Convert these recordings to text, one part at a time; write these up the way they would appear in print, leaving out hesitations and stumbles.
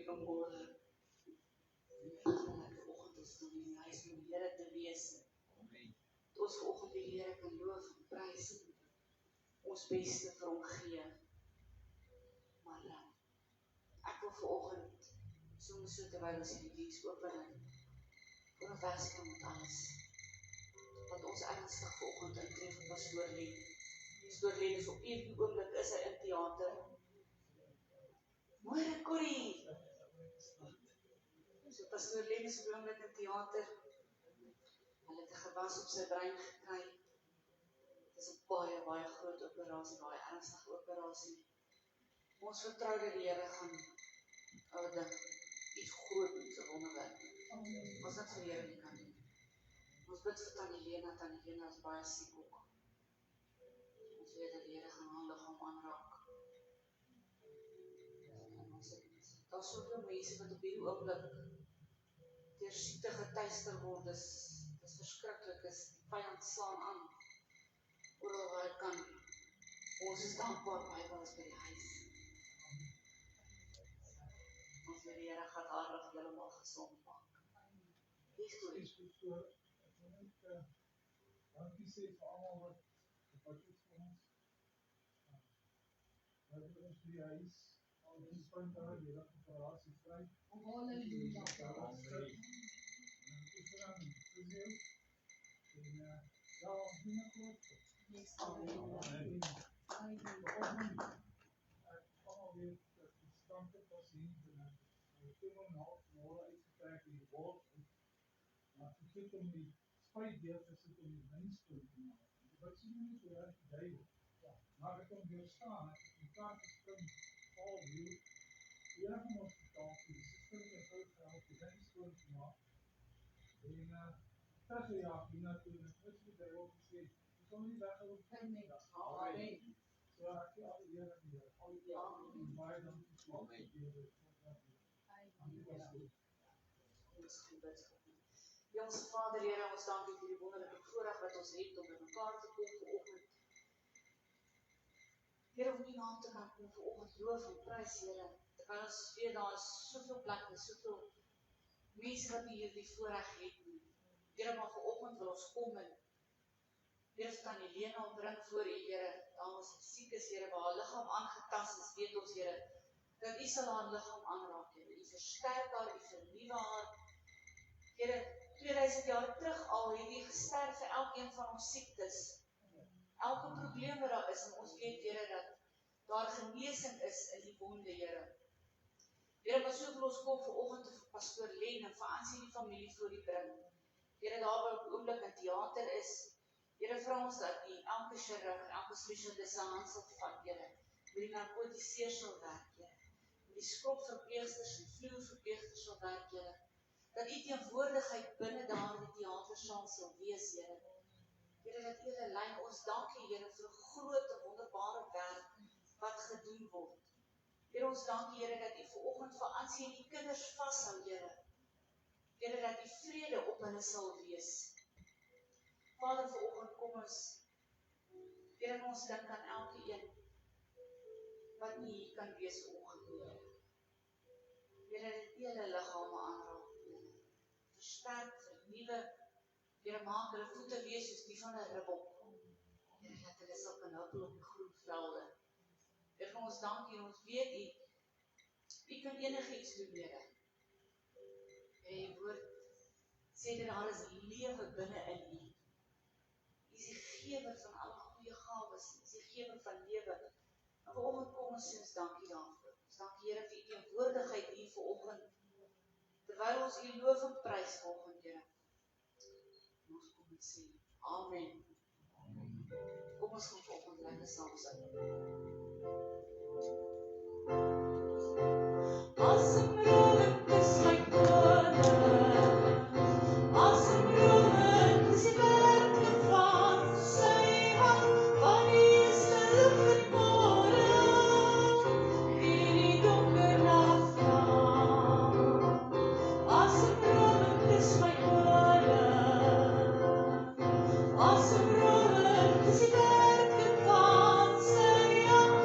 Goeiemôre. Vanoggend ons in die huis van die Here te wees. Ons vanoggend die Here kan loof en prys. Ons beste vir hom gee. Maar ek wil vanoggend soms so terwyl ons die diens open onderwys van met alles. Wat ons ernstig vanoggend intree van Pastoor Len. Pastoor Len is op hierdie oomblik is hy in teater. Môre Corrie. So Pastoor Len is op oomblik in teater. Hulle het 'n gewas op sy brein gekry. Dit is 'n baie groot operasie, baie ernstige operasie. Ons vertrou dat die Here gaan iets groot doen, so wonderwerk. Ons dit vir die Here nie kan doen. Ons bid vir Tannie Lena is baie siek ook. Ons weet dat die Here gaan haar liggaam aanraak. Daar is soveel mense wat op hierdie oomblik deur siekte getuister word, dis verskriklik, die vyand slaan aan, oral waar hy kan. Ons is dankbaar Bybel is by die huis. Ons weet die Here gaan haar rig heeltemal gesond maak. Die storie. Dankie sê vir almal wat gebid het vir ons. Dat ons by die huis, al die spandaar, die hele operasie vry. Halleluja. En ja, ons doen het goed. Amen. Allemaal weet dat die stanke patiënt en 2,5 môre uitgetrek in die bord. Maar vergeet om die spuit deel te sit om die minspunt te maak. Wat sien nie so erg duidelik. Maar ek kon weerstaan, ek het die kaart gespring, al die enige hospitaal, die system het goed gehaald, die minspunt te maak. En teruggejaagd hiernaartoe, en ek wist die duivel gesê, jy sal nie weggehoor van nie. Amen. So ek sê al die Here en die al die en baie dankie vir al die Here. Ons Vader, Here, ons dankie vir die wonderlike voorreg wat ons het om by mekaar te kom vanoggend. Here, om die naam te kan kom vanoggend loof en prys, Here. Terwyl ons weet daar is soveel plekke, soveel mense wat nie hierdie voorreg het nie. Here, maar vanoggend wil ons kom en Here, Tannie Lena bring voor U, Here, dames wat siek is, Here, waar haar liggaam aangetast is, weet ons, Here, dat U sal haar liggaam aanraak, Here. U versterk haar, U vernuwe haar. Here, 2000 jaar terug al het U gesterf vir elkeen van ons siektes. Elke probleem wat daar is, en ons weet, Here, dat daar genesing is in die wonde, Here. Here, maar so wil ons kom vanoggend vir Pastoor Len en vir Ansie die familie voor U bring. Here, daar waar op oomblik in teater is, Here, vra ons dat U elke chirurg, elke spesialist se hand sal vat, Here, met die narkotiseer sal werk, Here, met die skropverpleegsters en vloerverpleegsters sal werk, Here, dat U teenwoordigheid binne daar in die teatersaal sal wees, Here. Here, dat U hulle lei, ons dankie, Here, vir 'n groot en wonderbare werk wat gedoen word. Here, ons dankie, Here, dat U vanoggend vir Ansie en die kinders vashou, Here. Here, dat U vrede op hulle sal wees. Vader, vanoggend kom ons, Here, ons dink aan elke een wat nie hier kan wees vanoggend, Here. Here, dat U hulle liggame aanraak, Here. Versterk, vernuwe, Here, maak hulle voete wees soos die van 'n ribbok. Here, dat hulle sal kan huppel op die groen velde. Here, ons dankie, ons weet U kan enigiets doen, Here. Here, U woord sê dat daar is lewe binne in U. U is die gewer van alle goeie gawes, U is die gewer van lewe. En vanoggend kom ons sê ons dankie daarvoor. Ons dankie, Here, vir U teenwoordigheid hier vanoggend. Terwyl ons U loof en prys vanoggend, Here. Ons kom en sê, Amen. Kom ons gaan vanoggend lekker saam sing. Asemrowend is my koning, asemrowend is die werking van sy hand, van die stil van môre, in die donker nag gaan. Asemrowend is my koning, asemrowend is die werking van sy hand,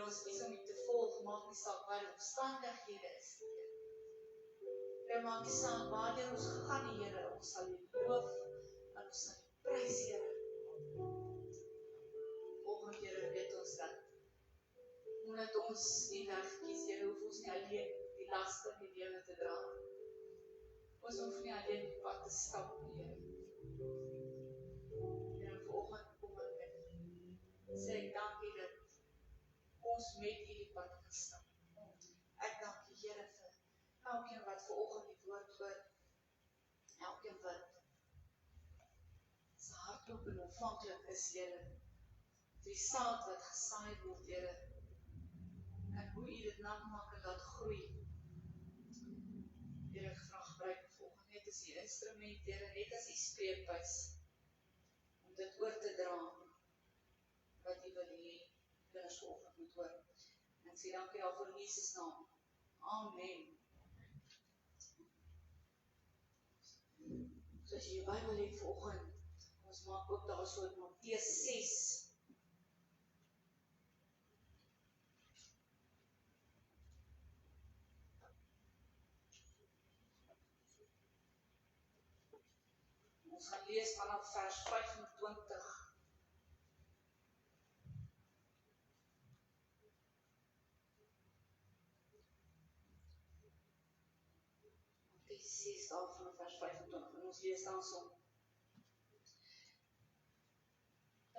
ons kies om U te volg, maak nie saak wat die omstandighede is nie, Here. Here, maak nie saak waarheen ons gaan nie, Here, ons sal U loof en ons sal U prys, Here. Volgende, Here, weet ons dat omdat ons die weg kies, Here, hoef ons nie alleen die laste in die lewe te dra. Ons hoef nie alleen die pad te stap nie, Here. Here, vanoggend kom ek en sê ek dankie dat ons met U die pad kan stap. Ek dank U, Here, vir elkeen wat vanoggend die woord hoor, elkeen wat sy hart oop en ontvanklik is, Here, vir die saad wat gesaai word, Here, en hoe U dit nat maak en laat groei. Here, ek vra gebruik vanoggend net as U instrument, Here, net as U spreekbuis, om dit oor te dra, wat U wil hê, kinders vanoggend moet hoor. En ek sê dankie daarvoor in Jesus naam. Amen. So as jy jou Bybel het vanoggend, ons maak ook daar so in Matteus 6. Ons gaan lees vanaf vers 25. Matteus 6 daar vanaf vers 25 en ons lees dan so.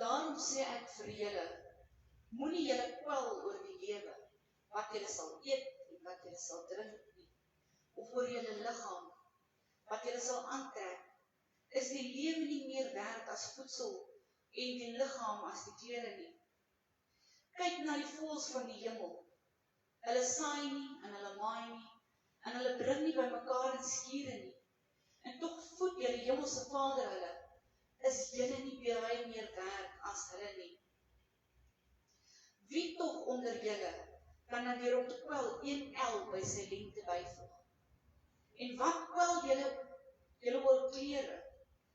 Daarom sê ek vir julle, moenie julle kwel oor die lewe, wat julle sal eet en wat julle sal drink nie, of oor julle liggaam, wat julle sal aantrek. Is die lewe nie meer werd as voedsel en die liggaam as die klere nie? Kyk na die voëls van die hemel. Hulle saai nie en hulle maai nie en hulle bring nie bymekaar in skure nie. En tog voed julle hemelse Vader hulle. Is julle nie baie meer werd as hulle nie? Wie tog onder julle kan dan deur om te kwel 1 el by sy lengte byvoeg? En wat kwel julle oor klere?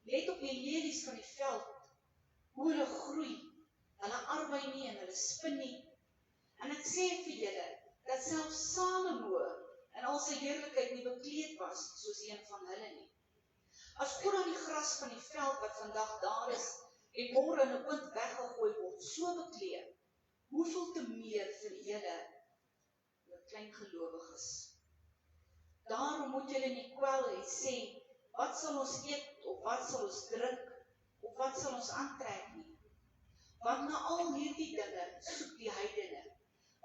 Let op die lelies van die veld, hoe hulle groei, hulle arbei nie en hulle spin nie. En ek sê vir julle, dat selfs Salomo in al sy heerlikheid nie bekleed was, soos een van hulle nie. As goed aan die gras van die veld wat vandag daar is, en môre in 'n oond weggegooi word, so bekleed, hoeveel te meer vir julle, klein gelowiges. Daarom moet julle nie kwel en sê, wat sal ons eet, of wat sal ons drink, of wat sal ons aantrek nie? Want na al hierdie dinge soek die heidene,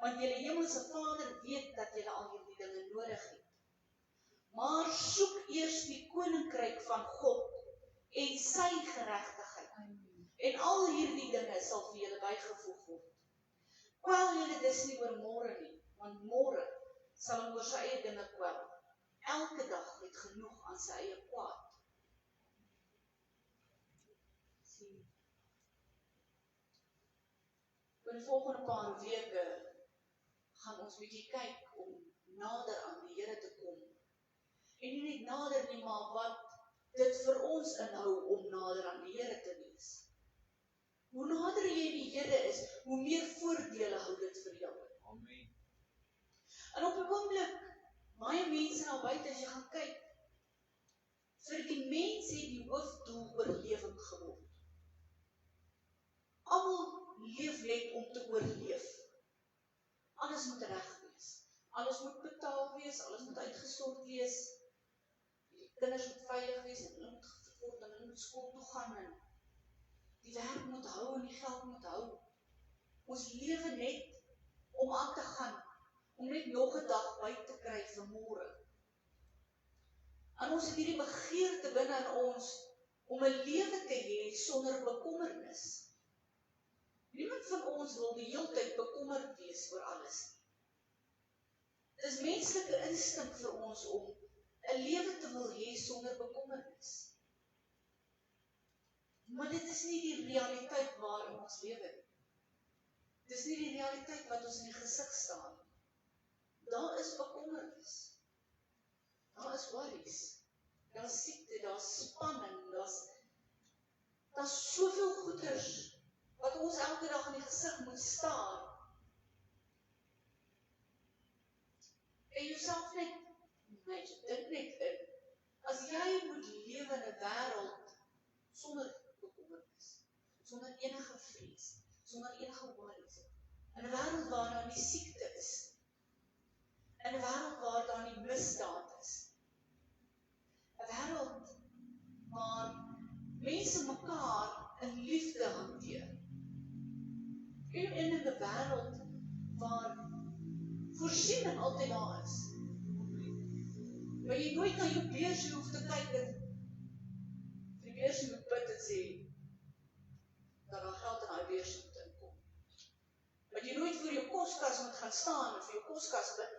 want julle hemelse Vader weet dat julle al hierdie dinge nodig het. Maar soek eers die koninkryk van God en sy geregtigheid, en al hierdie dinge sal vir julle bygevoeg word. Kwel julle dus nie oor môre nie, want môre sal hom oor sy eie dinge kwel. Elke dag het genoeg aan sy eie kwaad. Vir die volgende paar weke gaan ons bietjie kyk om nader aan die Here te kom. En nie net nader nie, maar wat dit vir ons inhou om nader aan die Here te wees. Hoe nader jy die Here is, hoe meer voordele hou dit vir jou. Amen. En op 'n oomblik, baie mense nou buite as jy gaan kyk, vir die mens het die hoofdoel oorlewing geword. Almal leef net om te oorleef. Alles moet reg wees. Alles moet betaal wees, alles moet uitgestort wees. Die kinders moet veilig wees en hulle moet word en hulle moet skool toe gaan en die werk moet hou en die geld moet hou. Ons lewe net om aan te gaan, om net nog 'n dag by te kry vir môre. En ons het hierdie begeerte binne in ons om 'n lewe te hê sonder bekommernis. Niemand van ons wil die hele tyd bekommerd wees oor alles. Dit is menslike instink vir ons om 'n lewe te wil hê sonder bekommernis. Maar dit is nie die realiteit waarin ons lewe nie. Dit is nie die realiteit wat ons in die gesig staan. Daar is bekommernis. Daar is worries. Daar is siekte, daar is spanning, daar is soveel goeders wat ons elke dag in die gesig moet staar. jouself net, dink net in, as jy moet lewe in 'n wêreld sonder bekommernis, sonder enige vrees, sonder enige worries, in 'n wêreld waar daar nie siekte is, in 'n wêreld waar daar nie misdaad is, 'n wêreld waar mense mekaar in liefde hanteer, en in 'n wêreld waar voorsiening altyd daar is, waar jy nooit na jou beursie hoef te kyk en die beursie moet bid en sê dat daar geld in daai beursie moet inkom. Dat jy nooit voor jou koskas moet gaan staan en vir jou koskas bid.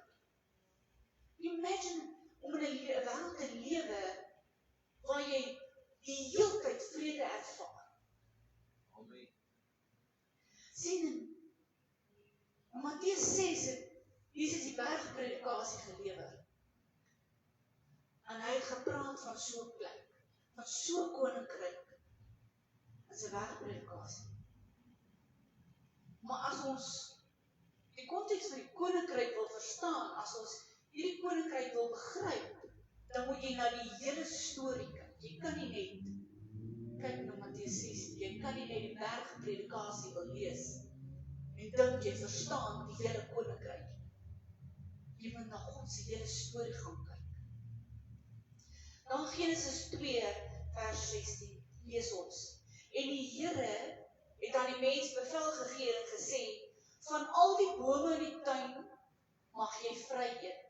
Imagine om in 'n wêreld te lewe waar jy die heeltyd vrede ervaar. Amen. Sien in Matteus 6 het Jesus die bergpredikasie gelewer. En hy het gepraat van so 'n plek, van so 'n koninkryk in sy bergpredikasie. Maar as ons die konteks van die koninkryk wil verstaan, as ons hierdie koninkryk wil begryp, dan moet jy na die hele storie kyk. Jy kan nie net kyk na Matteus 6, jy kan nie net die bergpredikasie wil lees en dink jy verstaan die hele koninkryk. Jy moet na God se hele storie gaan kyk. Dan Genesis 2 vers 16 lees ons. En die Here het aan die mens bevel gegee en gesê, van al die bome in die tuin mag jy vry eet,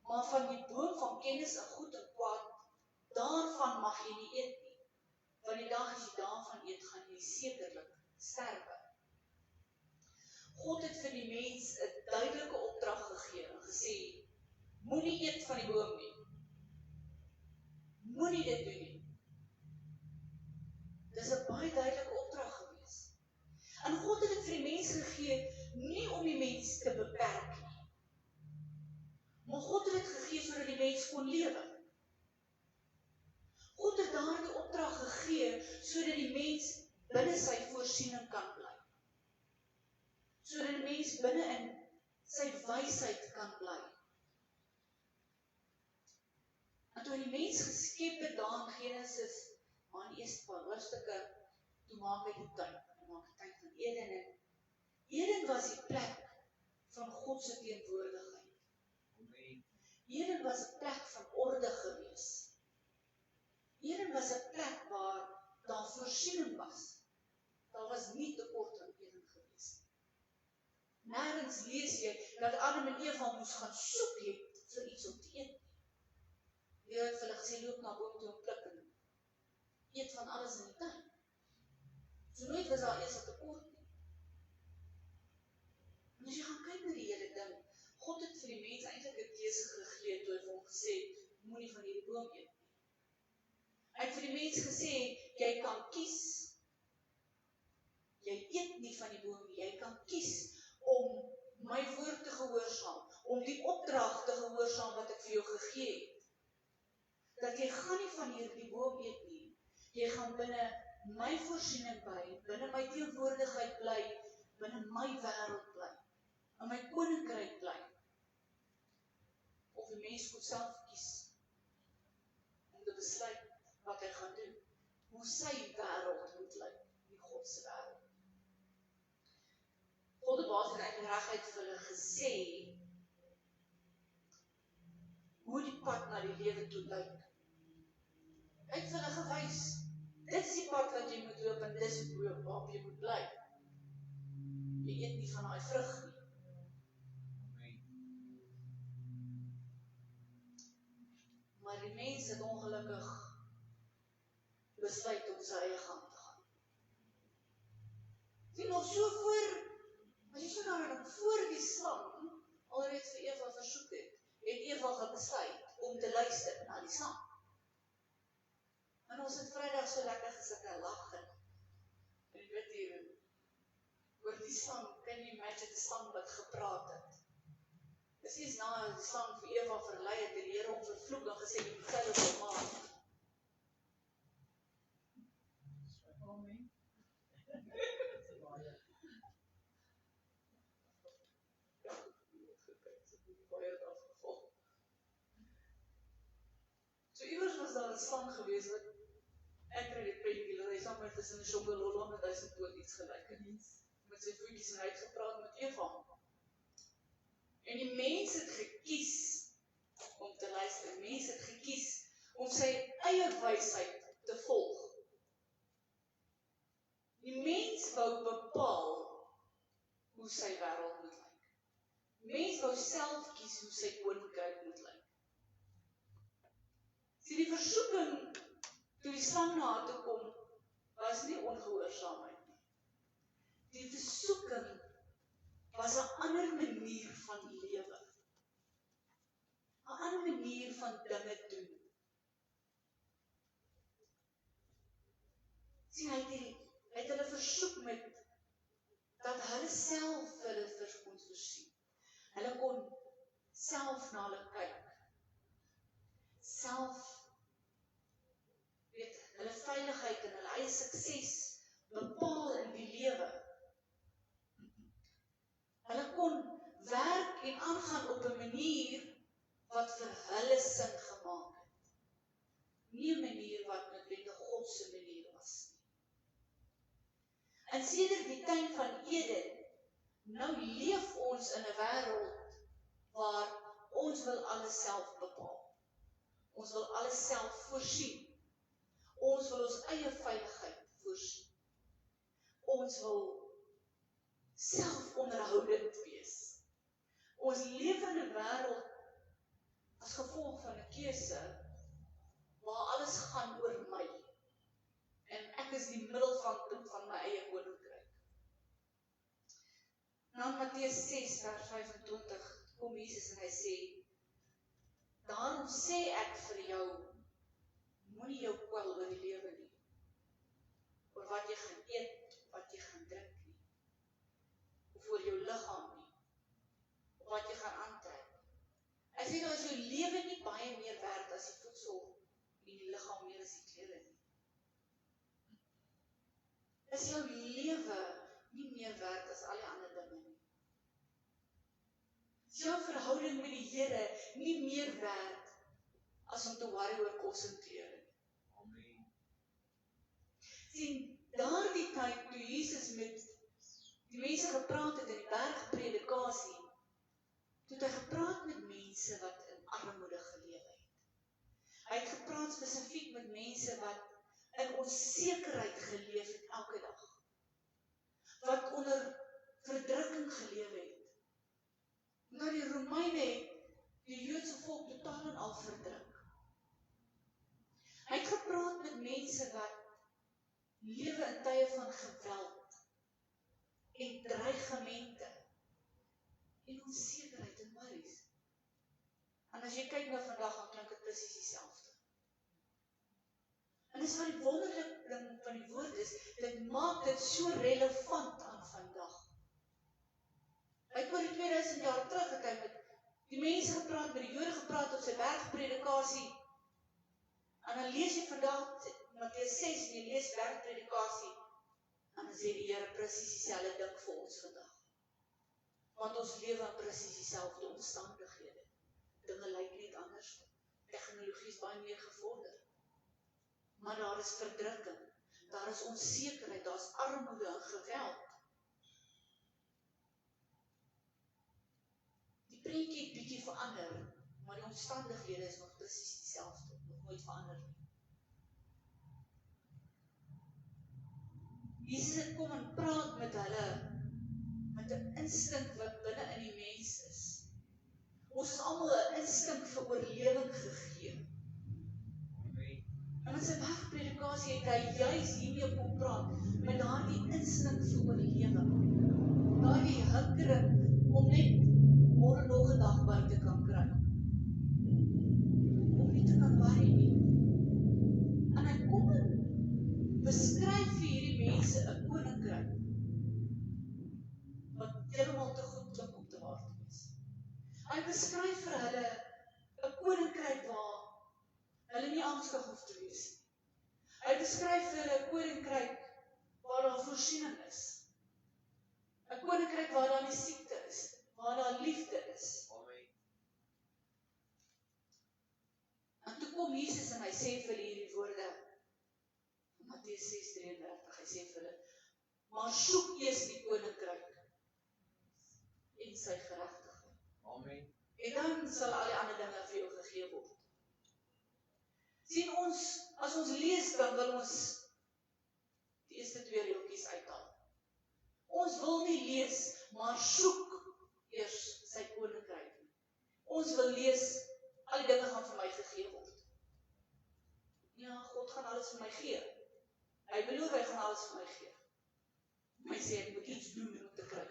maar van die boom van kennis en goed en kwaad, daarvan mag jy nie eet nie. Want die dag as jy daarvan eet, gaan jy sekerlik sterwe. God het vir die mens 'n duidelike opdrag gegee en gesê, moenie eet van die boom nie. Moenie dit doen nie. Dis 'n baie duidelike opdrag gewees. En God het dit vir die mens gegee, nie om die mens te beperk nie. Maar God het dit gegee sodat die mens kon lewe. God het daardie opdrag gegee sodat die mens binne sy voorsiening kan bly. Sodat die mens binne in sy wysheid kan bly. En toe die mens geskep het daar in Genesis, maar in die eerste paar hoofstukke, toe maak hy die tuin. Hy maak die tuin van Eden en Eden was die plek van God se teenwoordigheid. Eden was 'n plek van orde gewees. Eden was 'n plek waar daar voorsiening was. Daar was nie tekort aan Eden gewees. Nêrens lees jy dat Adam en Eva moes gaan soek het vir iets om te eet. Die Here het vir hulle gesê, loop na boom toe en pluk en eet van alles in die tuin. So nooit was daar eers 'n tekort nie. En as jy gaan kyk na die hele ding, God het vir die mens eintlik 'n keuse gegee toe hy vir hom gesê, moenie van hierdie boom eet nie. Hy het vir die mens gesê, jy kan kies. Jy eet nie van die boom nie, jy kan kies om my woord te gehoorsaam, om die opdrag te gehoorsaam wat ek vir jou gegee het. Dat jy gaan nie van hierdie boom eet nie. Jy gaan binne my voorsiening bly, binne my teenwoordigheid bly, binne my wêreld bly, in my koninkryk bly. Of die mens moet self kies om te besluit wat hy gaan doen, hoe sy wêreld moet lyk, nie God se wêreld. God het basies eintlik reguit vir hulle gesê hoe die pad na die lewe toe lyk. Hy het vir hulle gewys, dit is die pad wat jy moet loop en dis waarop jy moet bly. Jy eet nie van daai vrug nie. Maar die mens het ongelukkig besluit om sy eie gang te gaan. Sien nog so voor, as jy so nou voor die slang alreeds vir Eva versoek het Eva gaan besluit om te luister na die slang. En ons het Vrydag so lekker gesit en lag en ek weet hier, oor die slang, kan jy imagine die slang wat gepraat het. Presies na die slang vir Eva verlei het, die Here hom vervloek en gesê, jy moet sy op maak. Amen. Baie afgevolg. wat staan gewees wat ek kry die prentjie, dat hy saam met tussen die Shongololo met 1000 dood iets gelyk het. Met sy voetjies en hy het gepraat met Eva. En die mens het gekies om te luister. Mens het gekies om sy eie wysheid te volg. Die mens wou bepaal hoe sy wêreld moet lyk. Mens wou self kies hoe sy koninkryk moet lyk. So die versoeking toe die slang na haar toe kom, was nie ongehoorsaamheid nie. Die versoeking was 'n ander manier van lewe. 'n Ander manier van dinge doen. Sien, hy het hulle versoek met dat hulle self hulle kon voorsien. Hulle kon self na hulle kyk. Self hulle veiligheid en hulle eie sukses bepaal in die lewe. Hulle kon werk en aangaan op 'n manier wat vir hulle sin gemaak het. Nie 'n manier wat noodwendig God se manier was nie. En sedert die tuin van Eden, nou leef ons in 'n wêreld waar ons wil alles self bepaal. Ons wil alles self voorsien. Ons wil ons eie veiligheid voorsien. Ons wil selfonderhoudend wees. Ons leef in 'n wêreld as gevolg van 'n keuse waar alles gaan oor my. En ek is die middelpunt van my eie koninkryk. Nou in Matteus 6 vers 25 kom Jesus en hy sê, daarom sê ek vir jou, moenie jou kwel oor die lewe nie. Oor wat jy gaan eet, wat jy gaan drink nie. Of oor jou liggaam nie. Of wat jy gaan aantrek. Hy sê nou is jou lewe nie baie meer werd as die voedsel en die liggaam meer as die klere nie. Is jou lewe nie meer werd as al die ander dinge nie. Is jou verhouding met die Here nie meer werd as om te worry oor kos en klere nie. Amen. Sien, daardie tyd toe Jesus met die mense gepraat het in die bergpredikasie, toe het hy gepraat met mense wat in armoede geleef het. Hy het gepraat spesifiek met mense wat in onsekerheid geleef het elke dag. Wat onder verdrukking geleef het. Nou die Romeine het die Joodse volk totaal en al verdruk. Hy het gepraat met mense wat lewe in tye van geweld en dreigemente en onsekerheid en worries. En as jy kyk na vandag, dan klink dit presies dieselfde. En dis wat die wonderlike ding van die woord is, dit maak dit so relevant aan vandag. Hy het oor die 2000 jaar terug het hy met die mense gepraat, met die Jode gepraat op sy bergpredikasie. En dan lees jy vandag Matteus 6 en jy lees bergpredikasie. En dan sê die Here presies dieselfde ding vir ons vandag. Want ons lewe in presies dieselfde omstandighede. Dinge lyk net anders. Tegnologie is baie meer gevorder. Maar daar is verdrukking, daar is onsekerheid, daar is armoede en geweld. Die prentjie het bietjie verander, maar die omstandighede is nog presies dieselfde, nog nooit verander nie. Jesus het kom en praat met hulle, met 'n instink wat binne in die mens is. Ons is almal 'n instink vir oorlewing gegee. En in sy bergpredikasie het hy juis hiermee kom praat, met daardie instink vir oorlewing. Daardie hinkering om net môre nog 'n dag by te kan kry. Om nie te kan worry nie. En hy kom en beskryf vir hierdie mense 'n koninkryk wat heeltemal te goed klink om te waar te wees. Hy beskryf vir hulle 'n koninkryk waar hulle nie angstig hoef te wees nie. Hy beskryf vir hulle 'n koninkryk waar daar voorsiening is. 'n Koninkryk waar daar nie siekte is, waar daar liefde is. En toe kom Jesus en hy sê vir die maar soek eers die koninkryk en sy geregtigheid. Amen. En dan sal al die ander dinge vir jou gegee word. Sien ons, as ons lees, dan wil ons die eerste 2 reeltjies uithaal. Ons wil nie lees, maar soek eers sy koninkryk. Ons wil lees, al die dinge gaan vir my gegee word. Ja, God gaan alles vir my gee. Hy beloof, hy gaan alles vir my gee. My sê, ek moet iets doen om te kry.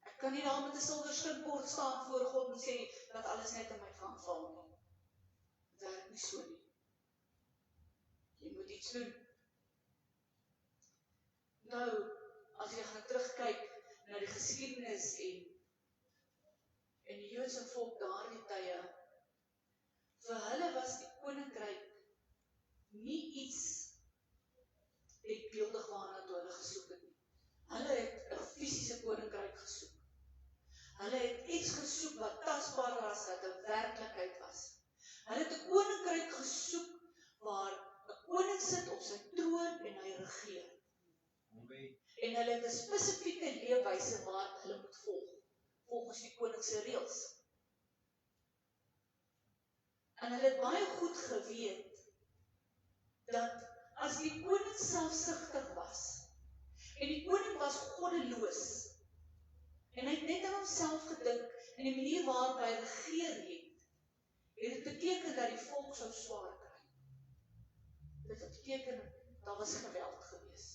Ek kan nie daar met 'n silwer skrifbord staan voor God en sê, dat alles net in my gaan val nie. Dit werk nie so nie. Jy moet iets doen. Nou, as jy gaan terugkyk na die geskiedenis en die Joodse volk daardie tye, vir hulle was die koninkryk nie iets denkbeeldig waarna toe hulle gesoek het nie. Hulle het 'n fisiese koninkryk gesoek. Hulle het iets gesoek wat tasbaar was, wat 'n werklikheid was. Hulle het 'n koninkryk gesoek waar 'n koning sit op sy troon en hy regeer. En hulle het 'n spesifieke leefwyse waar hulle moet volg, volgens die koning se reëls. En hulle het baie goed geweet dat as die koning selfsugtig was en die koning was goddeloos en hy het net aan homself gedink en die manier waarop hy regeer het dit beteken dat die volk sou swaar kry. Dit beteken daar was geweld gewees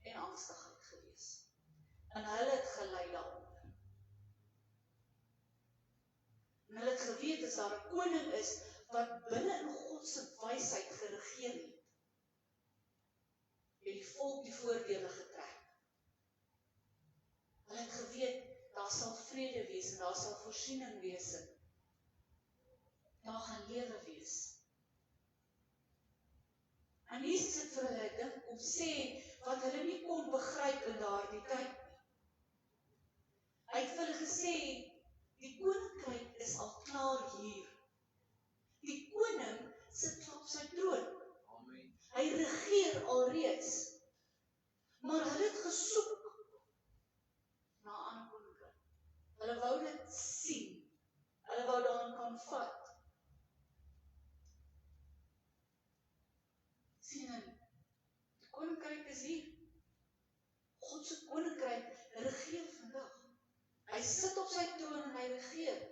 en angstigheid gewees. En hulle het gelei daaronder. En hulle het geweet as daar 'n koning is wat binne in God se wysheid geregeer het die volk die voordele getrek. Hulle het geweet daar sal vrede wees en daar sal voorsiening wees. Daar gaan lewe wees. En Jesus het vir hulle dink om sê wat hulle nie kon begryp in daardie tyd nie. Hy het vir hulle gesê, die koninkryk is al klaar hier. Die koning sit op sy troon. Amen. Hy regeer alreeds. Maar hulle het gesoek na 'n ander koninkryk. Hulle wou dit sien. Hulle wou daaraan kan vat. Sien, die koninkryk is hier. God se koninkryk regeer vandag. Hy sit op sy troon en hy regeer.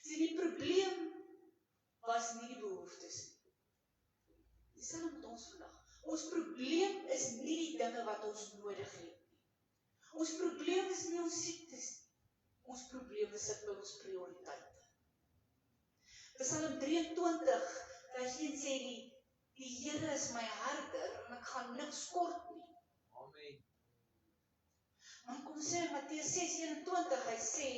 Sien, die probleem was nie die behoeftes nie. Dieselfde met ons vandag. Ons probleem is nie die dinge wat ons nodig het nie. Ons probleem is nie ons siektes nie. Ons probleem is sit by ons prioriteite. Psalm 23, vers 1 sê die Here is my herder en ek gaan niks kort nie. Amen. Dan kom sê Matteus 6:21, hy sê,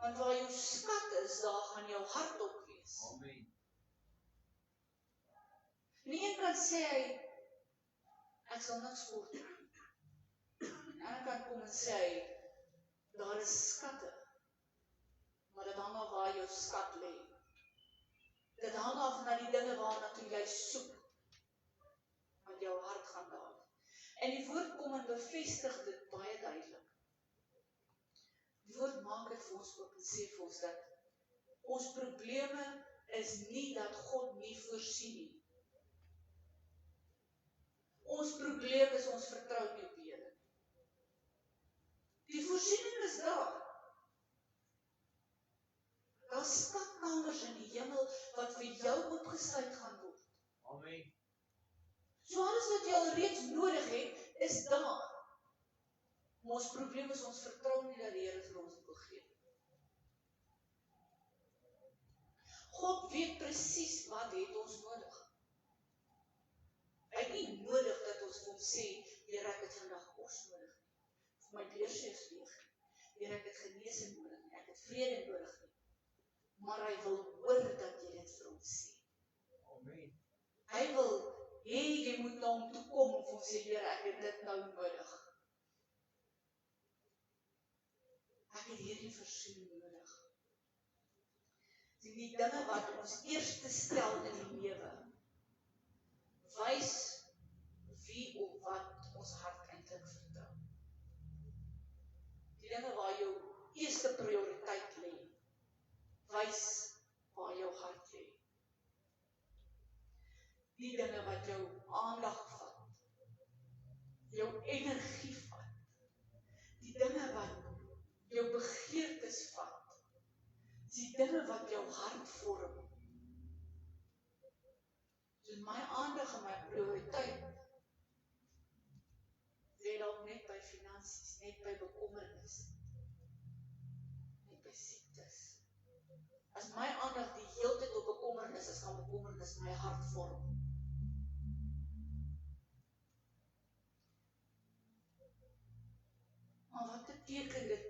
want waar jou skat is, daar gaan jou hart op wees. Amen. Nie een kan sê hy, ek sal niks kort nie. En ander kan kom en sê hy, daar is skatte, maar dit hang af waar jou skat lê. Dit hang af na die dinge waarna toe jy soek, want jou hart gaan daar. En die woord kom en bevestig dit baie duidelik. Die woord maak dit vir ons oop en sê vir ons dat ons probleme is nie dat God nie voorsien nie. Ons probleem is ons vertrou nie op die Here. Die voorsiening is daar. Daar is skatkamers in die hemel wat vir jou opgesluit gaan word. Amen. So alles wat jy alreeds nodig het, is daar. Maar ons probleem is ons vertrou nie dat die Here vir ons wil gee. God weet presies wat het ons nodig. Hy het nie nodig dat ons vir hom sê, Here, ek het vandag kos nodig. Vir my beursie is leeg. Here, ek het genesing nodig. Ek het vrede nodig. Maar hy wil hoor dat jy dit vir hom sê. Amen. Hy wil hê jy moet na hom toe kom en vir hom sê, Here, ek het dit nou nodig. Ek het hierdie versoening nodig. Die dinge wat ons eerste stel in die lewe, wys wie of wat ons hart eintlik vertrou. Die dinge waar jou eerste prioriteit lê, wys waar jou hart lê. Die dinge wat jou aandag vat, jou energie vat, die dinge wat jou begeertes vat, die dinge wat jou hart vorm. So my aandag en my prioriteit lê dalk net by finansies, net by bekommernis, net by siektes. As my aandag die hele tyd op bekommernis is, gaan bekommernis my hart vorm. Maar wat beteken dit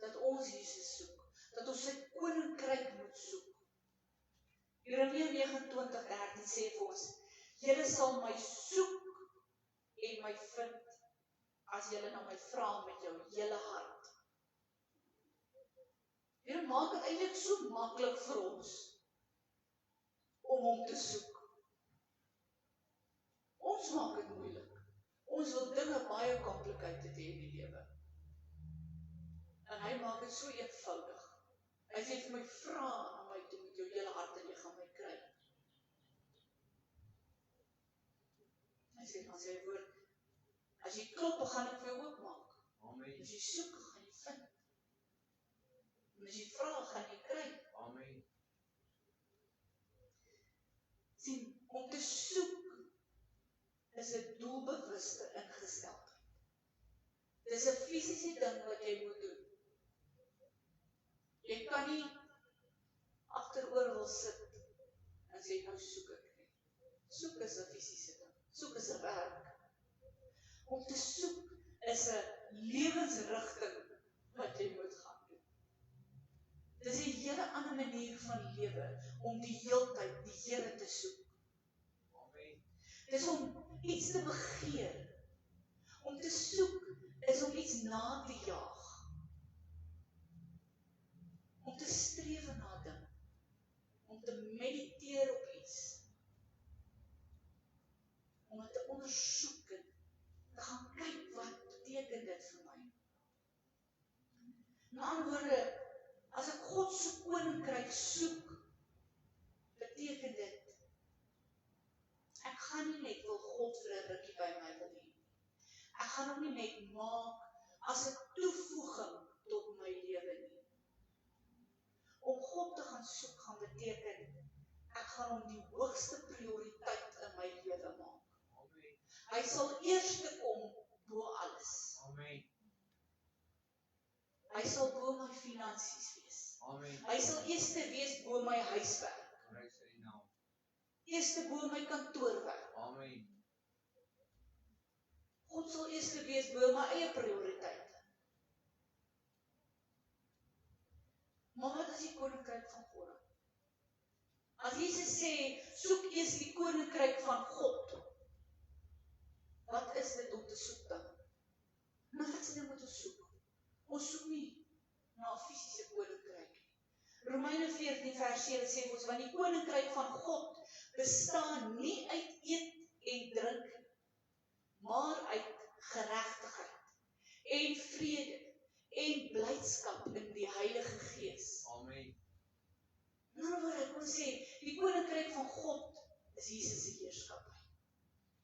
dat ons Jesus soek? Dat ons sy koninkryk moet soek? Jeremia 29:13 sê vir ons, julle sal my soek en my vind, as julle na my vra met jou hele hart. Here maak dit eintlik so maklik vir ons om hom te soek. Ons maak dit moeilik. Ons wil dinge baie complicated hê in die lewe. En hy maak dit so eenvoudig. Hy sê vir my, vra aan my toe met jou hele hart en jy gaan my kry. Hy sê van sy woord, as jy klop, gaan ek vir jou oopmaak. Amen. As jy soek, gaan jy vind. En as jy vra, gaan jy kry. Amen. Sien, om te soek is 'n doelbewuste ingesteldheid. Dis 'n fisiese ding wat jy moet doen. Jy kan nie agteroor wil sit en sê, nou soek ek nie. Soek is 'n fisiese ding. Soek is 'n werk. Om te soek is 'n lewensrigting wat jy moet gaan doen. Dis 'n hele ander manier van lewe om die heeltyd die Here te soek. Amen. Dis om iets te begeer. Om te soek is om iets na te jaag. Om te streef na ding. Om te mediteer op iets. Om het te ondersoek en te gaan kyk wat beteken dit vir my. In ander woorde, as ek God se koninkryk soek, beteken dit, ek gaan nie net wil God vir 'n rukkie by my wil hê. Ek gaan hom nie net maak as 'n toevoeging tot my lewe nie. Om God te gaan soek gaan beteken, ek gaan hom die hoogste prioriteit in my lewe maak. Amen. Hy sal eerste kom bo alles. Amen. Hy sal bo my finansies wees. Amen. Hy sal eerste wees bo my huiswerk. Prys sy naam. Eerste bo my kantoorwerk. Amen. God sal eerste wees bo my eie prioriteite. Maar wat is die koninkryk van God? As Jesus sê, soek eers die koninkryk van God. Wat is dit om te soek dan? Nou wat sê dit moet ons soek? Ons soek nie na 'n fisiese koninkryk nie. Romeine 14:7 sê ons, want die koninkryk van God bestaan nie uit eet en drink nie, maar uit geregtigheid en vrede en blydskap in die Heilige Gees. Amen. Nou wat ek wil sê, die koninkryk van God is Jesus se heerskappy.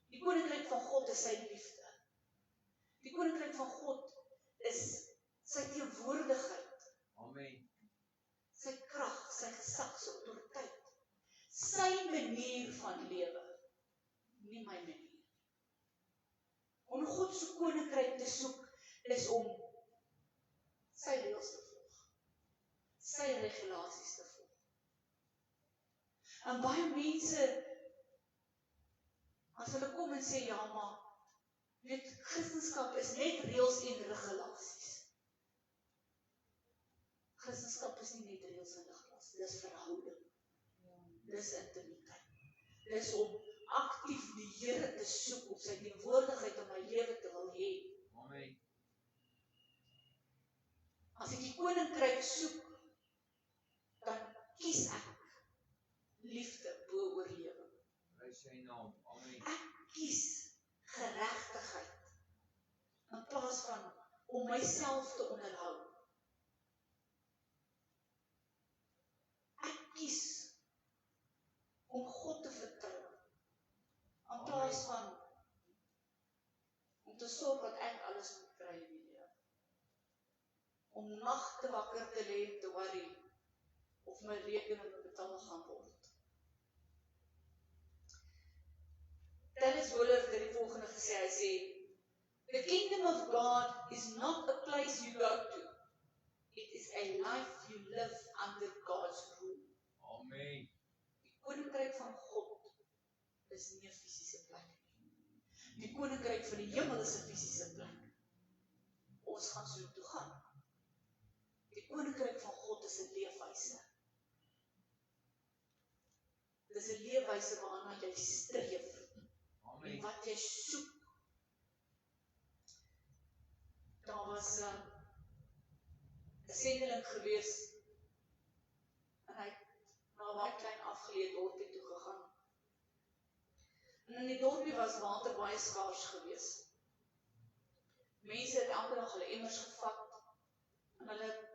Die koninkryk van God is sy liefde. Die koninkryk van God is sy teenwoordigheid, Amen. sy krag, sy gesag, sy autoriteit, sy manier van lewe, nie my manier. Om God se koninkryk te soek is om sy reëls te volg, sy regulasies te volg. En baie mense, as hulle kom en sê, ja, maar weet, Christendom is net reëls en regulasies. Christendom is nie net reëls en regulasies, dis verhouding. Dis intimiteit. Dis om aktief die Here te soek, om sy teenwoordigheid in my lewe te wil hê. Amen. As ek die koninkryk soek, dan kies ek liefde bo oorlewing. Prys sy naam. Amen. om myself te onderhou. Ek kies om God te vertrou, in plaas van om te sorg dat ek alles moet kry in die lewe. Om nagte wakker te lê en te worry of my rekening betaal gaan word. Dennis Woolworth het die volgende gesê, hy sê, "The kingdom of God is not a place you go to. It is a life you live under God's rule." Amen. Die koninkryk van God is nie 'n fisiese plek nie. Die koninkryk van die hemel is 'n fisiese plek. Ons gaan so toe gaan. Die koninkryk van God is 'n leefwyse. Dit is 'n leefwyse waarna jy streef en Amen. wat jy soek. Daar was 'n sendeling gewees en hy het na 'n baie klein afgeleë dorpie toe gegaan. En in die dorpie was water baie skaars gewees. Mense het elke dag hulle emmers gevat en hulle het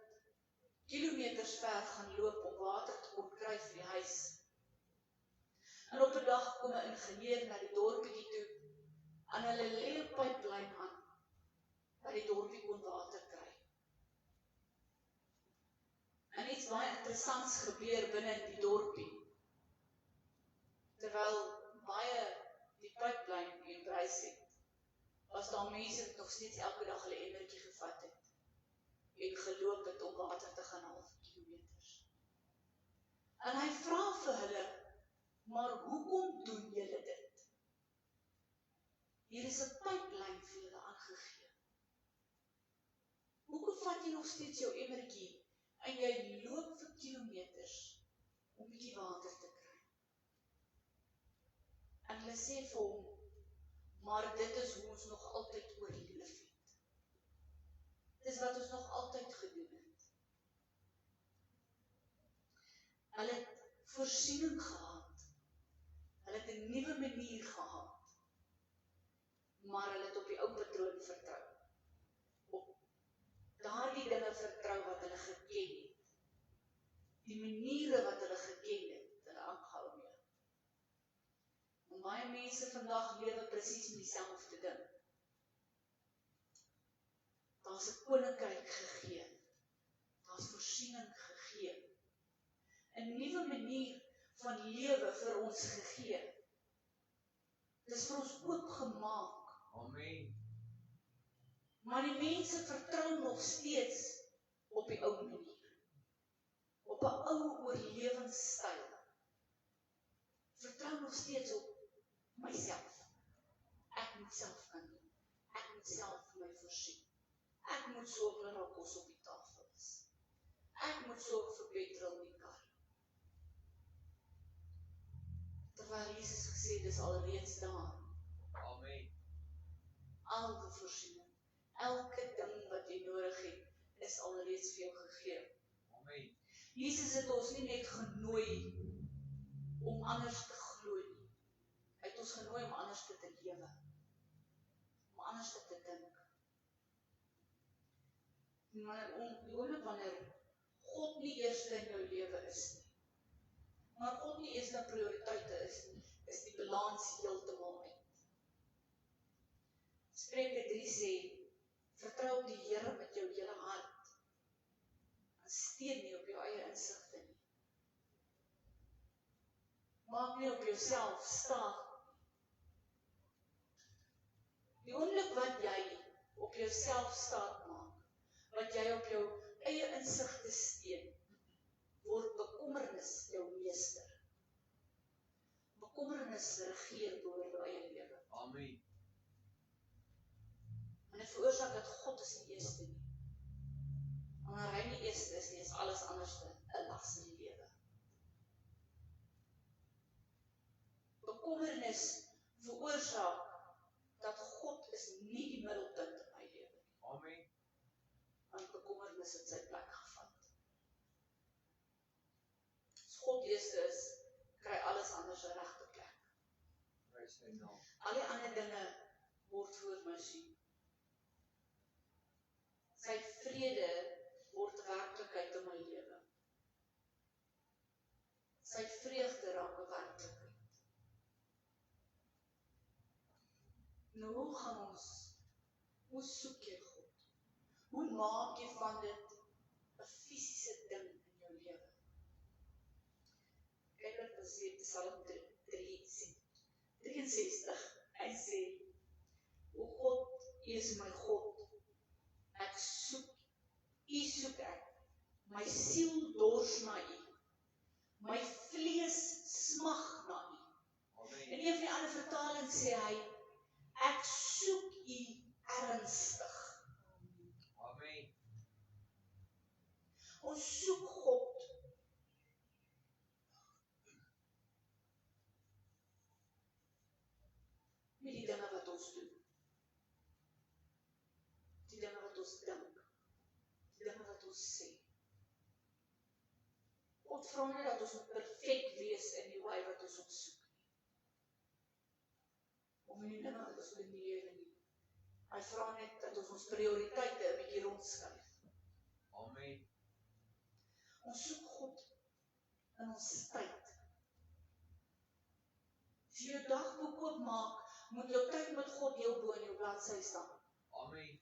kilometers ver gaan loop om water te kon kry vir die huis. En op 'n dag kom 'n ingenieur na die dorpie toe en hulle lê 'n pyplyn aan dat die dorpie kon water kry. En iets baie interessants gebeur binne in die dorpie. Terwyl baie die pyplyn en reis het, was daar mense wat nog steeds elke dag hulle emmertjie gevat het en geloop het om water te gaan haal vir kilometers. En hy vra vir hulle, "Maar hoekom doen julle dit? Hier is 'n pyplyn vir julle aangegee. Hoekom vat jy nog steeds jou emmertjie en jy loop vir kilometers om 'n bietjie water te kry?" En hulle sê vir hom, "Maar dit is hoe ons nog altyd oorleef het. Dis wat ons nog altyd gedoen het." Hulle het voorsiening gehad. Hulle het 'n nuwe manier gehad. Maar hulle het op die ou patroon vertrou. Op daardie dinge vertrou wat hulle geken het. Die maniere wat hulle geken het, hulle aangehou mee. En baie mense vandag lewe presies met dieselfde ding. Daar's 'n koninkryk gegee. Daar's voorsiening gegee. 'n nuwe manier van lewe vir ons gegee. Dis vir ons oopgemaak. Amen. Maar die mense vertrou nog steeds op die ou manier. Op 'n ou oorlewenstyl. Vertrou nog steeds op myself. Ek moet self kan doen. Ek moet self vir my voorsien. Ek moet sorg dat daar kos op die tafel is. Ek moet sorg vir petrol in die kar. Terwyl Jesus gesê dis alreeds daar. Amen. Elke voorsiening, elke ding wat jy nodig het, is alreeds vir jou gegee. Amen. Jesus het ons nie net genooi om anders te glo nie. Hy het ons genooi om anders te lewe. Om anders te dink. Die oomblik wanneer God nie eerste in jou lewe is nie, maar God nie eerste prioriteite is nie, is die balans heeltemal uit. Spreuke 3 sê, vertrou op die Here met jou hele hart, en steun nie op jou eie insigte nie. Maak nie op jouself staat. Die oomblik wat jy op jouself staat maak, wat jy op jou eie insigte steun, word bekommernis jou meester. Bekommernis regeer oor jou eie lewe. Amen. En dit veroorsaak dat God is nie eerste nie. Wanneer hy nie eerste is nie, is alles anders 'n las in die lewe. Bekommernis veroorsaak dat God is nie die middelpunt in my lewe nie. Amen. Want bekommernis het sy plek gevat. As God eerste is, kry alles anders 'n regte plek. Prys sy naam. Al die ander dinge word voor my sien. Hoe soek jy God? Hoe maak jy van dit 'n fisiese ding in jou lewe? Kyk wat ons sê Psalm 63. Hy sê, o God, U is my God. Ek soek, U soek ek. My siel dors na U. My vlees smag na U. Amen. In een van die ander vertalings sê hy, ek soek U ernstig. Amen. Ons soek God. Met die dinge wat ons doen. Die dinge wat ons dink. Die dinge wat ons sê. God vra nie dat ons moet perfek wees in die wy wat ons soek. Of in die dinge wat ons doen in die lewe nie. Hy vra net dat ons prioriteite 'n bietjie rondskuif. Amen. Ons soek God in ons tyd. As jy jou dagboek oopmaak, moet jou tyd met God heel bo in jou bladsy staan. Amen.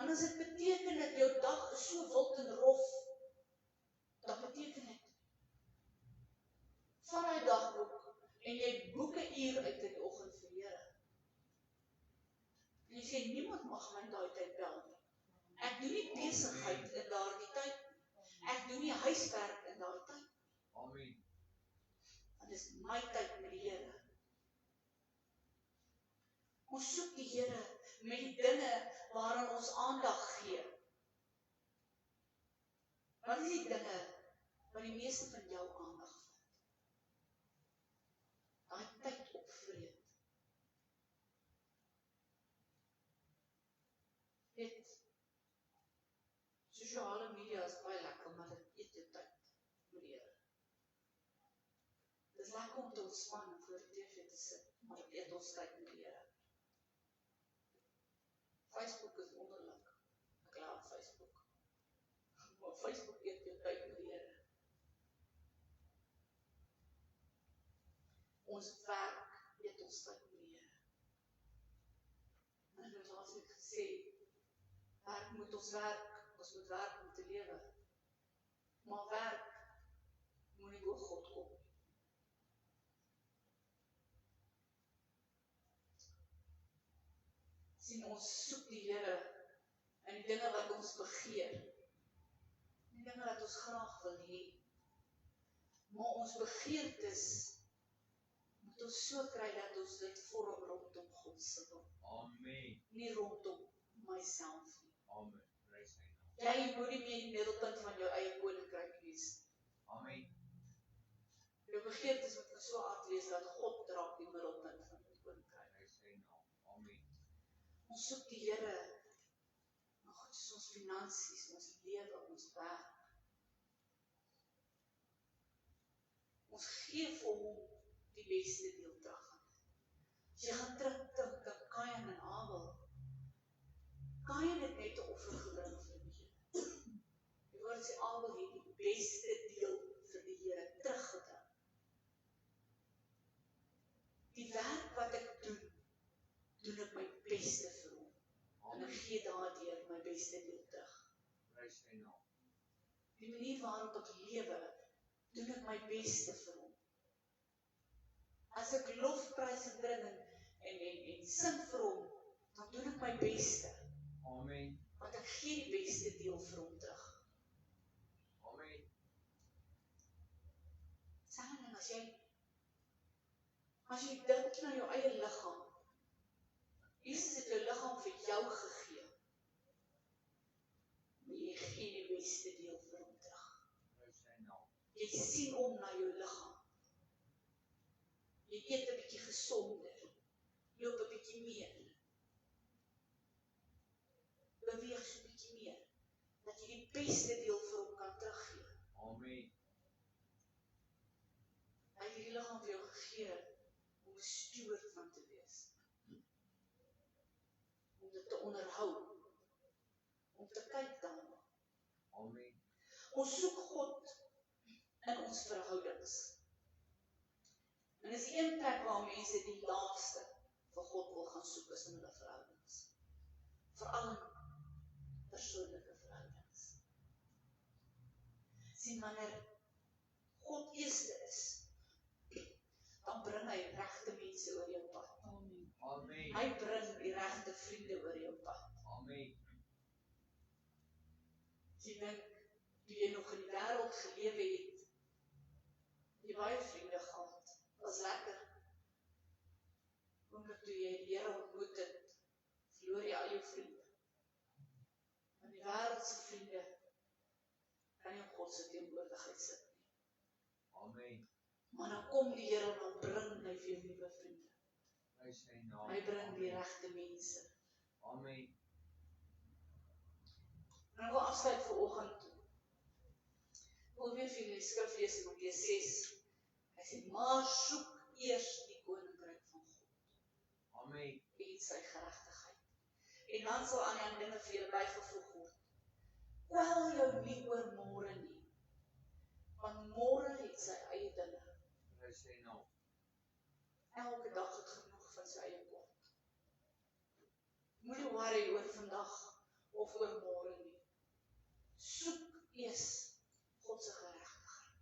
En as dit beteken dat jou dag is so wild en rof, dan beteken dit. Van hy dagboek en jy boek 'n uur uit in die oggend vir Here. En jy sê, niemand mag my in daai tyd bel nie. Ek doen nie besigheid in daardie tyd. Ek doen nie huiswerk in daai tyd. Amen. Want dis my tyd met die Here. Ons soek die Here met die dinge waaraan ons aandag gee. Wat is die dinge wat die meeste van jou aandag vat? Daai tyd opvreet. Dit sosiale media is baie lekker, maar dit eet jou tyd met die Here. Dis lekker om te ontspan en voor die TV te sit, maar dit eet ons tyd met die Here. Facebook is wonderlik. Ek laat Facebook. Maar Facebook eet jou tyd met die Here. Ons werk eet ons tyd met die Here. En dit was ek gesê, werk moet ons werk om te lewe. Maar werk moet nie bo God kom. Sien, ons soek die Here in die dinge wat ons begeer. Die dinge wat ons graag wil hê. Maar ons begeertes moet ons so kry dat ons dit vorm rondom God se wil. Amen. Nie rondom myself nie. Amen. Prys sy naam. Jy moet nie meer die middelpunt van jou eie koninkryk wees. Amen. Jou begeertes moet so aard wees dat God raak die middelpunt van jou koninkryk. Prys sy naam. Amen. Ons soek die Here, maar goed soos ons finansies, ons lewe, ons werk. Ons gee vir hom die beste deel terug. As jy gaan terugdink aan Kain en Abel, Kain het net 'n offer gebring vir die Here. Die woord sê Abel het die beste deel vir die Here teruggedaan. Die werk wat ek doen ek my beste vir hom. En ek gee daardeur my beste deel terug. Prys sy naam. Die manier waarop ek lewe, doen ek my beste vir hom. As ek lofpryse bring en sing vir hom, dan doen ek my beste. Amen. Want ek gee die beste deel vir hom terug. Amen. Selfs ding as jy dink na jou eie liggaam. Jesus het jou liggaam vir jou gegee. Maar jy gee die beste deel vir hom terug. Prys sy naam. Jy sien om na jou liggaam. Jy eet 'n bietjie gesonder. Loop 'n bietjie meer. Beweeg so 'n bietjie meer. Dat jy die beste deel vir hom kan teruggee. Amen. Hy het hierdie liggaam vir jou gegee om 'n steward van te wees. Om dit te onderhou. Om te kyk daarna. Amen. Ons soek God in ons verhoudings. En dis die een plek waar mense die laaste vir God wil gaan soek is in hulle verhoudings. Veral in persoonlike verhoudings. Sien, wanneer God eerste is, dan bring hy regte mense oor jou pad. Amen. Amen. Hy bring die regte vriende oor jou pad. Amen. As jy dink, toe jy nog in die wêreld gelewe het, jy baie vriende gehad, was lekker. Omdat toe jy die Here ontmoet het, verloor jy al jou vriende. Want die wêreldse vriende kan nie op God se teenwoordigheid sit nie. Amen. Maar dan kom die Here en dan bring hy vir jou nuwe vriende. Prys sy naam. Hy bring die Amen. regte mense. Amen. En ek wil afsluit vir oggend. Ek wil weer vir julle die skrif lees in Matteus 6. Hy sê, maar soek eers die koninkryk van God. Amen. En sy geregtigheid. En dan sal al die ander dinge vir julle bygevoeg word. Kwel jou nie oor môre nie. Want môre het sy eie dinge. Prys sy naam. Elke dag het genoeg van sy eie kort. Moenie worry oor vandag of oor môre nie. Soek eers God se geregtigheid.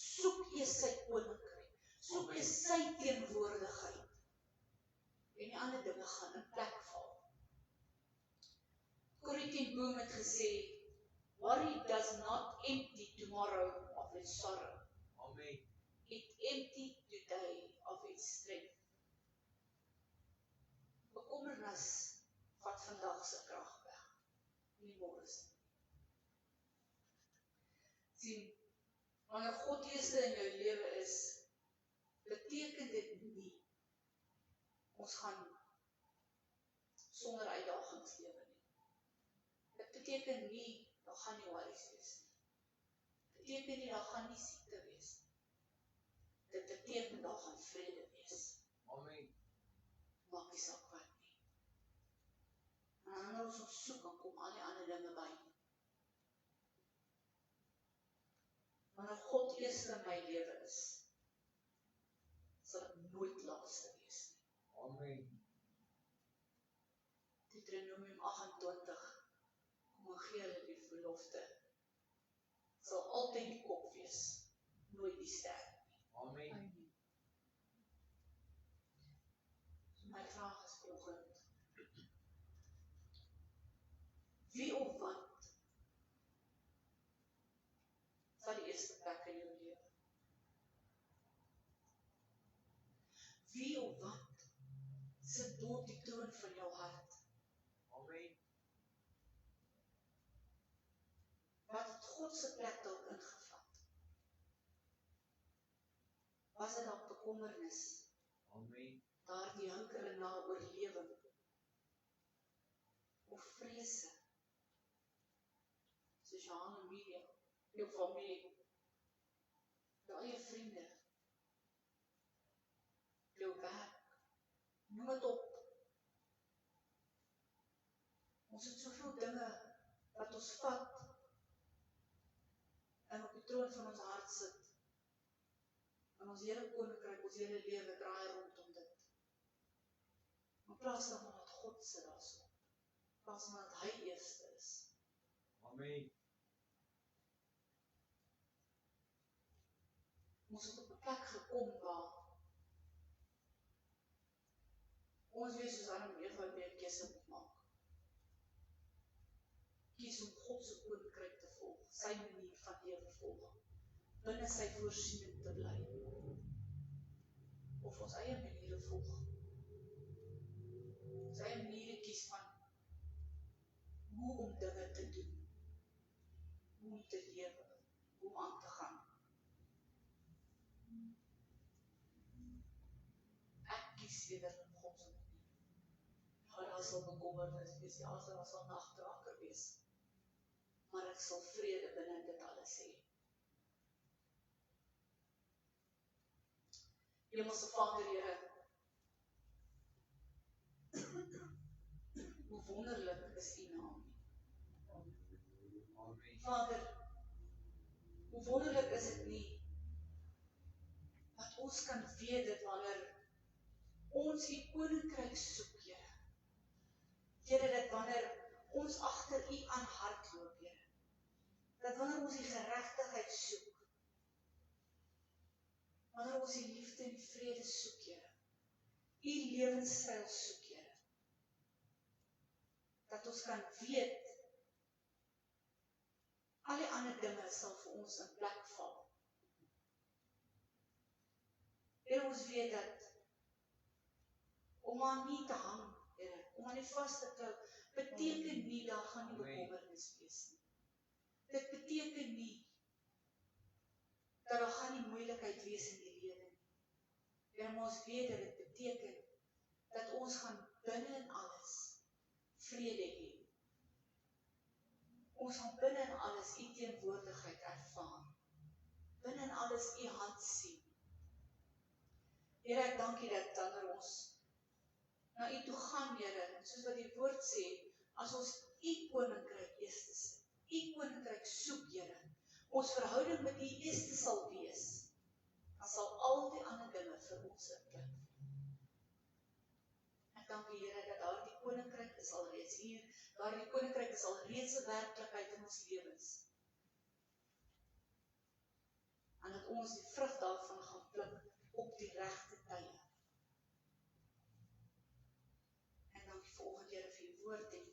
Soek eers sy koninkryk. Soek eers sy teenwoordigheid. En die ander dinge gaan in plek val. Corrie ten Boom het gesê, worry does not empty tomorrow of its sorrow. Amen. It emptied today of its strength. Bekommernis vat vandag se krag weg. Nie môre se. Sien, wanneer God eerste in jou lewe is, beteken dit nie ons gaan sonder uitdagings lewe nie. Dit beteken nie daar gaan nie worries wees nie. Dit beteken nie daar gaan nie siekte wees nie. Dit beteken daar gaan vrede wees. Amen. Maak nie saak wat nie. En dan ons soek en kom al die ander dinge by. Wanneer God eerste in my lewe is, sal ek nooit laaste wees nie. Amen. Deuteronomium 28, kom en gee hulle die belofte, sal altyd die kop wees, nooit die ster. Amen. So my vraag is vanoggend, wie of wat sal die eerste plek in jou lewe? Wie of wat sit bo die troon van jou hart? Amen. Wat het God se plek dalk ingevat? Was dit dalk bekommernis? Amen. Daardie hinkere na oorlewing? Of vrese? Sosiale media, jou familie, jou eie vriende, jou werk, noem het op. Ons het soveel dinge wat ons vat en op die troon van ons hart sit. En ons hele koninkryk, ons hele lewe draai rondom dit. In plaas daarvan dat God sit daarso. In plaas van dat hy eerste is. Amen. Ons het op 'n plek gekom waar ons weer soos Adam en Eva weer 'n keuse moet maak. Kies om God se koninkryk te volg, sy manier van lewe volg, binne sy voorsiening te bly. Of ons eie maniere volg. Ons eie maniere kies van hoe om dinge te doen, hoe om te lewe, hoe om aan te gaan. Ek kies eerder om God se manier. Ja, daar sal bekommernis wees, ja, daar sal nagdraker wees. Maar ek sal vrede binne dit alles hê. Hemelse Vader, Here, hoe wonderlik is U naam. Amen. Vader, hoe wonderlik is dit nie, wat ons kan weet dit wanneer ons U koninkryk soek, Here. Here, dit wanneer ons agter U aan hardloop, Here, dat wanneer ons die geregtigheid soek, wanneer ons die liefde en die vrede soek, Here, U lewenstyl soek, Here, dat ons kan weet, al die ander dinge sal vir ons in plek val. Here, ons weet dat om aan nie te hang, Here, om aan nie vas te klou, beteken nie, daar gaan nie bekommernis wees nie. Dit beteken nie, dat daar gaan nie moeilikheid wees in die lewe nie. Here, maar ons weet dat dit beteken, dat ons gaan binne in alles vrede hê. Ons gaan binne in alles U teenwoordigheid ervaar. Binne in alles U hand sien. Here, ek dank U dat wanneer ons na U toe gaan, Here, soos wat die woord sê, as ons U koninkryk eers sit, U koninkryk soek, Here, ons verhouding met U eers sal wees, dan sal al die ander dinge vir ons inklink. Ek dank U, Here, dat daardie koninkryk is al reeds hier, daardie koninkryk is al reeds 'n werklikheid in ons lewens. En dat ons die vrug daarvan gaan pluk op die regte tye. En dankie vanoggend, Here, vir U woord en